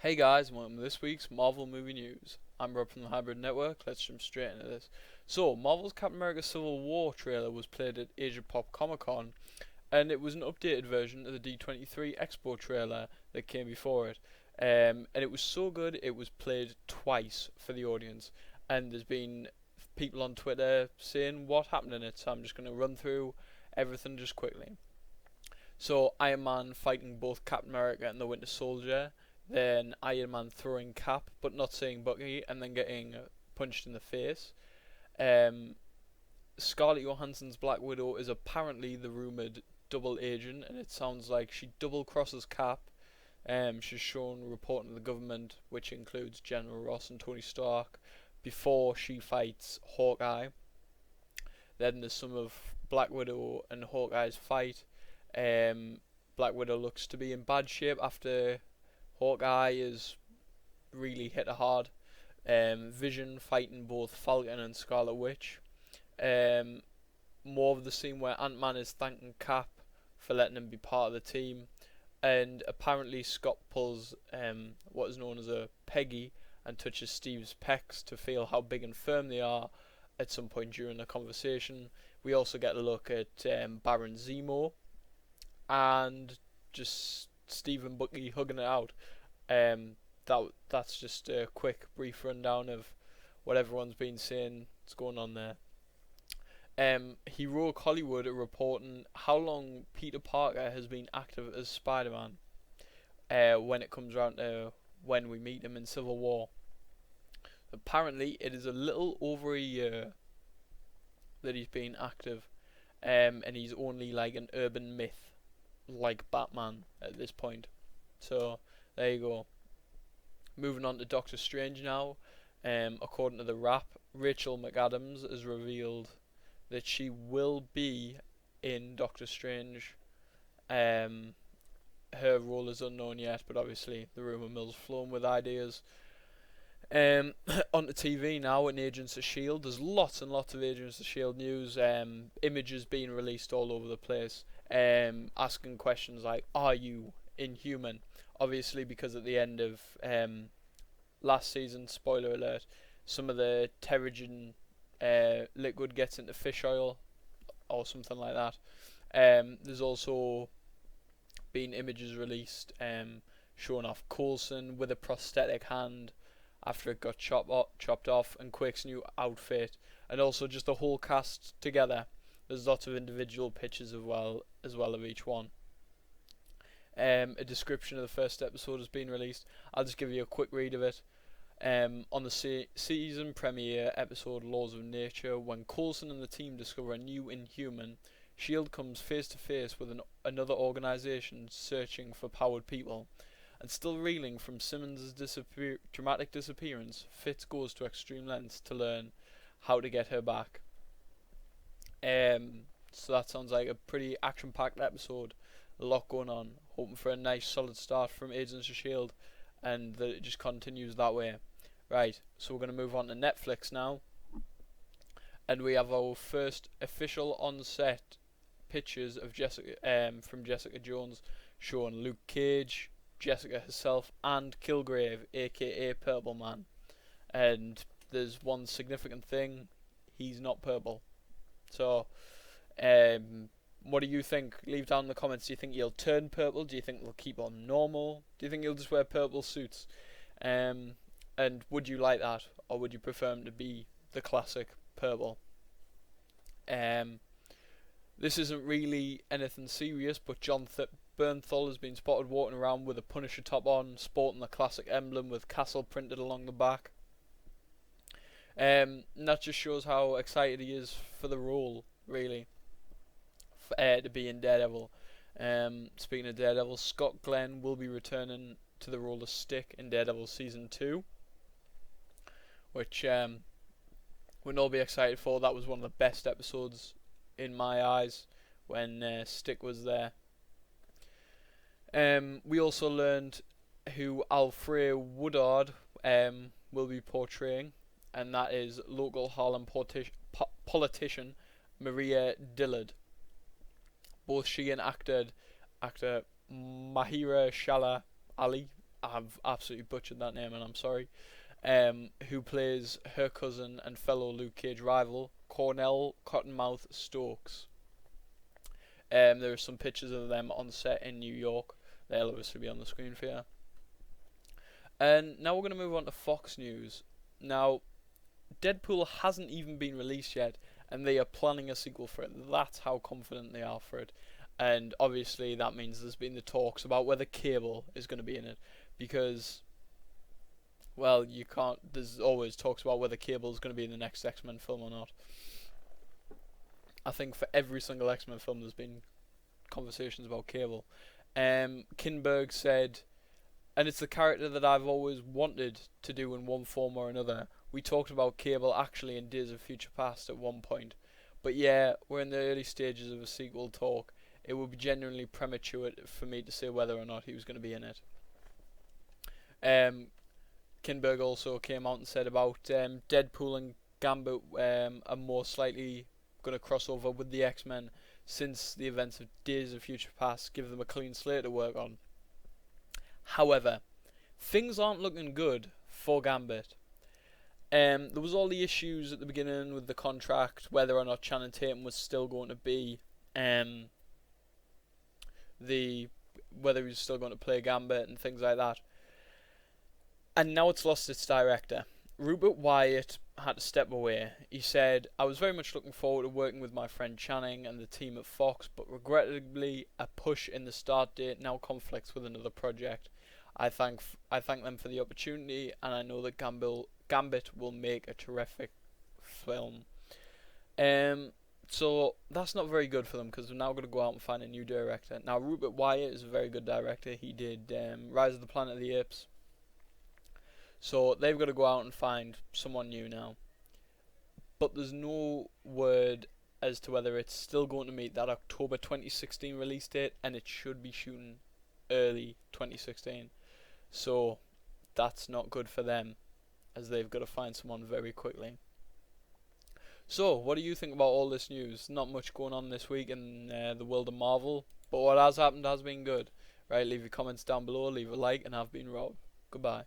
Hey guys, welcome to this week's Marvel movie news. I'm Rob from the Hybrid Network. Let's jump straight into this. So, Marvel's Captain America Civil War trailer was played at Asia Pop Comic Con, and it was an updated version of the D23 Expo trailer that came before it. And it was so good, it was played twice for the audience. And there's been people on Twitter saying what happened in it, so I'm just going to run through everything just quickly. So, Iron Man fighting both Captain America and the Winter Soldier, then Iron Man throwing Cap but not seeing Bucky, and then getting punched in the face. Um, Scarlett Johansson's Black Widow is apparently the rumoured double agent, and it sounds like she double crosses Cap. She's shown reporting to the government, which includes General Ross and Tony Stark, before she fights Hawkeye. Then there's some of Black Widow and Hawkeye's fight. Black Widow looks to be in bad shape after Hawkeye is really hit her hard. Vision fighting both Falcon and Scarlet Witch. More of the scene where Ant-Man is thanking Cap for letting him be part of the team. And apparently Scott pulls what is known as a Peggy and touches Steve's pecs to feel how big and firm they are at some point during the conversation. We also get a look at Baron Zemo and just Steve and Bucky hugging it out. That's just a quick, brief rundown of what everyone's been saying is going on there. Heroic Hollywood are reporting how long Peter Parker has been active as Spider-Man when it comes around to when we meet him in Civil War. Apparently, it is a little over a year that he's been active, and he's only like an urban myth, like Batman at this point. So there you go. Moving on to Doctor Strange now. According to the Wrap, Rachel McAdams has revealed that she will be in Doctor Strange. Her role is unknown yet, but obviously the rumour mill's flown with ideas. Onto TV now in Agents of S.H.I.E.L.D. There's lots and lots of Agents of S.H.I.E.L.D. news, images being released all over the place, asking questions like, are you Inhuman? Obviously, because at the end of last season, spoiler alert, some of the Terrigen liquid gets into fish oil or something like that. There's also been images released showing off Coulson with a prosthetic hand after it got chopped off, and Quake's new outfit, and also just the whole cast together. There's lots of individual pictures as well of each one. A description of the first episode has been released. I'll just give you a quick read of it. On the season premiere episode Laws of Nature, when Coulson and the team discover a new Inhuman, S.H.I.E.L.D. comes face to face with another organisation searching for powered people. And still reeling from Simmons' dramatic disappearance, Fitz goes to extreme lengths to learn how to get her back. So that sounds like a pretty action-packed episode. A lot going on. Hoping for a nice solid start from Agents of S.H.I.E.L.D. and that it just continues that way. Right, so we're going to move on to Netflix now. And we have our first official on-set pictures of from Jessica Jones, showing Luke Cage, Jessica herself, and Kilgrave, aka Purple Man. And there's one significant thing: he's not purple. So, what do you think? Leave down in the comments. Do you think he'll turn purple? Do you think they'll keep on normal? Do you think he'll just wear purple suits? And would you like that, or would you prefer him to be the classic purple? This isn't really anything serious, but John Bernthal has been spotted walking around with a Punisher top on, sporting the classic emblem with Castle printed along the back. And that just shows how excited he is for the role, really, to be in Daredevil. Speaking of Daredevil, Scott Glenn will be returning to the role of Stick in Daredevil Season 2, which we'll all be excited for. That was one of the best episodes in my eyes when Stick was there. We also learned who Alfred Woodard will be portraying, and that is local Harlem politician Maria Dillard. Both she and actor Mahira Shala I've absolutely butchered that name, and I'm sorry. Who plays her cousin and fellow Luke Cage rival, Cornell Cottonmouth Stokes. There are some pictures of them on set in New York. They'll obviously be on the screen for you. And now we're going to move on to Fox News. Now, Deadpool hasn't even been released yet, and they are planning a sequel for it. That's how confident they are for it. And obviously that means there's been the talks about whether Cable is going to be in it, because, well, you can't. There's always talks about whether Cable is going to be in the next X-Men film or not. I think for every single X-Men film, there's been conversations about Cable. Kinberg said, and it's the character that I've always wanted to do in one form or another. We talked about Cable actually in Days of Future Past at one point. But yeah, we're in the early stages of a sequel talk. It would be genuinely premature for me to say whether or not he was going to be in it. Kinberg also came out and said about Deadpool and Gambit are most likely going to cross over with the X-Men, since the events of Days of Future Past give them a clean slate to work on. However, things aren't looking good for Gambit. There was all the issues at the beginning with the contract, whether or not Channing Tatum was still going to be whether he was still going to play Gambit and things like that. And now it's lost its director. Rupert Wyatt had to step away. He said, I was very much looking forward to working with my friend Channing and the team at Fox, but regrettably a push in the start date now conflicts with another project. I thank them for the opportunity, and I know that Gambit will make a terrific film. So that's not very good for them, because they're now going to go out and find a new director. Now, Rupert Wyatt is a very good director. He did Rise of the Planet of the Apes. So they've got to go out and find someone new now. But there's no word as to whether it's still going to meet that October 2016 release date, and it should be shooting early 2016. So that's not good for them, as they've got to find someone very quickly. So, what do you think about all this news? Not much going on this week in the world of Marvel, but what has happened has been good. Right, leave your comments down below, leave a like, and I've been Rob. Goodbye.